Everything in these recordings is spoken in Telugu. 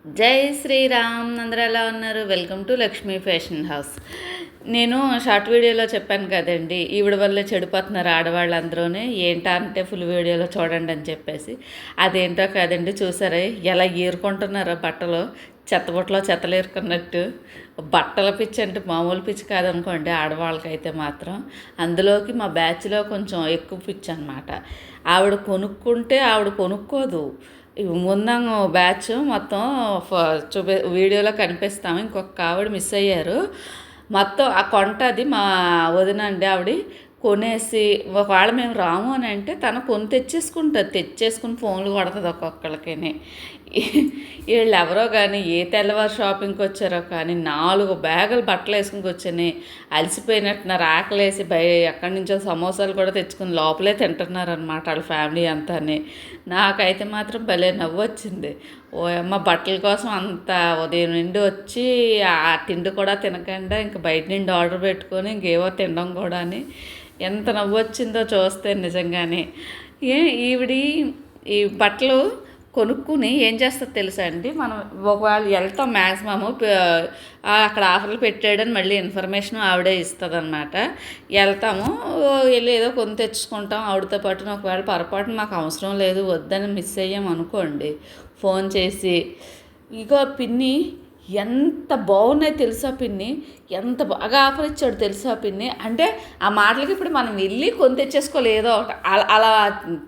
జై శ్రీరామ్, అందరూ ఎలా ఉన్నారు? Welcome to Lakshmi fashion house. నేను షార్ట్ వీడియోలో చెప్పాను కదండి, ఈవిడ వల్లే చెడిపోతున్నారు ఆడవాళ్ళందరూ, ఏంటా అంటే ఫుల్ వీడియోలో చూడండి అని చెప్పేసి. అదేంటో కాదండి, చూసారా ఎలా ఏరుకుంటున్నారో బట్టలు, చెత్తబుట్టలో చెత్తలు ఏరుకున్నట్టు. బట్టల పిచ్చి అంటే మామూలు పిచ్చి కాదనుకోండి ఆడవాళ్ళకైతే మాత్రం. అందులోకి మా బ్యాచ్లో కొంచెం ఎక్కువ పిచ్చి అనమాట. ఆవిడ కొనుక్కుంటే ఆవిడ కొనుక్కోదు. ముందాం బ్యాచ్ మొత్తం వీడియోలో కనిపిస్తాము. ఇంకొక ఆవిడ మిస్ అయ్యారు. మొత్తం ఆ కొంటది మా వదిన అండి. ఆవిడ కొనేసి ఒకవేళ మేము రాము అని అంటే తను కొని తెచ్చేసుకుని ఫోన్లు కొడుతుంది ఒక్కొక్కళ్ళకి. వీళ్ళు ఎవరో కానీ ఏ తెల్లవారు షాపింగ్కి వచ్చారో కానీ 4 బ్యాగులు బట్టలు వేసుకుని వచ్చాయి. అలసిపోయినట్టున్నారు, ఆకలేసి ఎక్కడి నుంచో సమోసాలు కూడా తెచ్చుకుని లోపలే తింటున్నారనమాట వాళ్ళ ఫ్యామిలీ అంతానే. నాకైతే మాత్రం భలే నవ్వు వచ్చింది. ఓ అమ్మ, బట్టల కోసం అంత ఉదయం నుండి వచ్చి ఆ తిండి కూడా తినకుండా ఇంక బయట నుండి ఆర్డర్ పెట్టుకొని ఇంకేవో తినడం కూడా అని ఎంత నవ్వు వచ్చిందో చూస్తే నిజంగానే. ఈవిడి ఈ బట్టలు కొనుక్కుని ఏం చేస్తుంది తెలుసా అండి, మనం ఒకవేళ వెళ్తాం మ్యాక్సిమము అక్కడ ఆఫర్లు పెట్టాడని మళ్ళీ ఇన్ఫర్మేషన్ ఆవిడే ఇస్తుంది అనమాట. వెళ్తాము, వెళ్ళి ఏదో కొని తెచ్చుకుంటాం ఆవిడతో పాటు. ఒకవేళ పొరపాటున మాకు అవసరం లేదు వద్దని మిస్ అయ్యాం అనుకోండి, ఫోన్ చేసి ఇగో పిన్ని ఎంత బాగున్నాయి తెలుసా పిన్ని, ఎంత బాగా ఆఫర్ ఇచ్చాడు తెలుసా పిన్ని అంటే ఆ మాటలకి ఇప్పుడు మనం వెళ్ళి కొని తెచ్చేసుకోలేదో ఒకటి అలా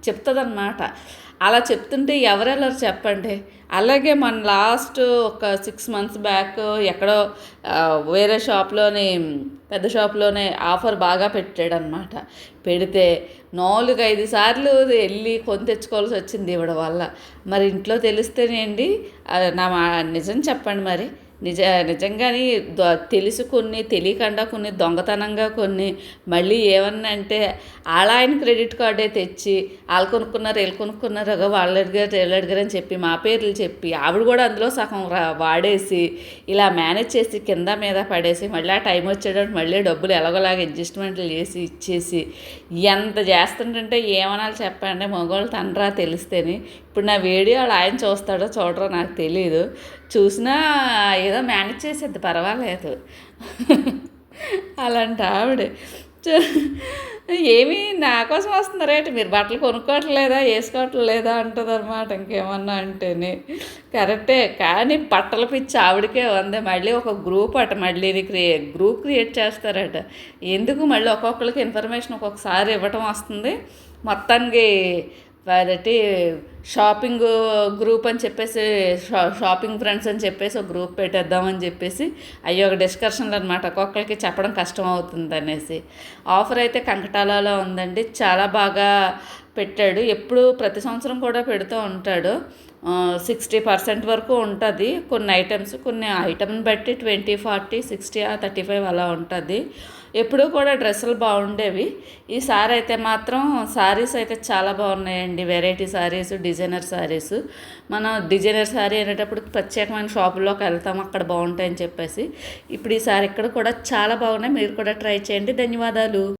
చెప్తుంది అనమాట. అలా చెప్తుంటే ఎవరెళ్ళరు చెప్పండి. అలాగే మన లాస్ట్ ఒక 6 months బ్యాక్ ఎక్కడో వేరే షాప్లోని పెద్ద షాప్లోనే ఆఫర్ బాగా పెట్టాడనమాట. పెడితే 4-5 సార్లు వెళ్ళి కొని తెచ్చుకోవాల్సి వచ్చింది ఇవిడ వల్ల. మరి ఇంట్లో తెలిస్తేనేండి, నిజం చెప్పండి మరి. నిజంగానే తెలుసు కొన్ని, తెలియకుండా కొన్ని, దొంగతనంగా కొన్ని. మళ్ళీ ఏమన్నా అంటే ఆయన క్రెడిట్ కార్డే తెచ్చి వాళ్ళు కొనుక్కున్నారు వీళ్ళు కొనుక్కున్నారు వాళ్ళు అడిగారు వీళ్ళు అడిగారు అని చెప్పి మా పేర్లు చెప్పి ఆవిడ కూడా అందులో సగం వాడేసి ఇలా మేనేజ్ చేసి కింద మీద పడేసి మళ్ళీ ఆ టైం వచ్చేటప్పుడు మళ్ళీ డబ్బులు ఎలాగోలాగా అడ్జస్ట్మెంట్లు చేసి ఇచ్చేసి ఎంత చేస్తుంటే ఏమనాలి చెప్పండి. మగవాళ్ళు తండ్రా తెలిస్తేనే. ఇప్పుడు నా వీడియో ఆయన చూస్తాడో చూడరో నాకు తెలీదు. చూసినా ఏదో మేనేజ్ చేసేది, పర్వాలేదు. అలాంటి ఆవిడ ఏమీ నా కోసం వస్తున్నారేంటి, మీరు బట్టలు కొనుక్కోవట్లేదా వేసుకోవట్లేదా అంటుంది అనమాట. ఇంకేమన్నా అంటేనే కరెక్టే, కానీ బట్టల పిచ్చి ఆవిడకే ఉంది. మళ్ళీ ఒక గ్రూప్ మళ్ళీ గ్రూప్ క్రియేట్ చేస్తారట. ఎందుకు మళ్ళీ ఒక్కొక్కరికి ఇన్ఫర్మేషన్ ఒక్కొక్కసారి ఇవ్వటం వస్తుంది. మొత్తానికి అదటి షాపింగ్ గ్రూప్ అని చెప్పేసి, షాపింగ్ ఫ్రెండ్స్ అని చెప్పేసి ఒక గ్రూప్ పెట్టేద్దామని చెప్పేసి అయ్యో ఒక డిస్కషన్లు అనమాట. ఒక్కొక్కరికి చెప్పడం కష్టం అవుతుంది అనేసి. ఆఫర్ అయితే కంకటాలలో ఉందండి, చాలా బాగా పెట్టాడు. ఎప్పుడు ప్రతి సంవత్సరం కూడా పెడుతూ ఉంటాడు. 60% వరకు ఉంటుంది కొన్ని ఐటమ్స్. కొన్ని ఐటమ్ని బట్టి 20, 40, 60, 35 అలా ఉంటుంది. ఎప్పుడూ కూడా డ్రెస్సులు బాగుండేవి. ఈసారి అయితే మాత్రం శారీస్ అయితే చాలా బాగున్నాయండి. Variety saris, designer saris. మనం డిజైనర్ శారీ అనేటప్పుడు ప్రత్యేకమైన షాపుల్లోకి వెళ్తాం, అక్కడ బాగుంటాయని చెప్పేసి. ఇప్పుడు ఈసారి ఇక్కడ కూడా చాలా బాగున్నాయి, మీరు కూడా ట్రై చేయండి. ధన్యవాదాలు.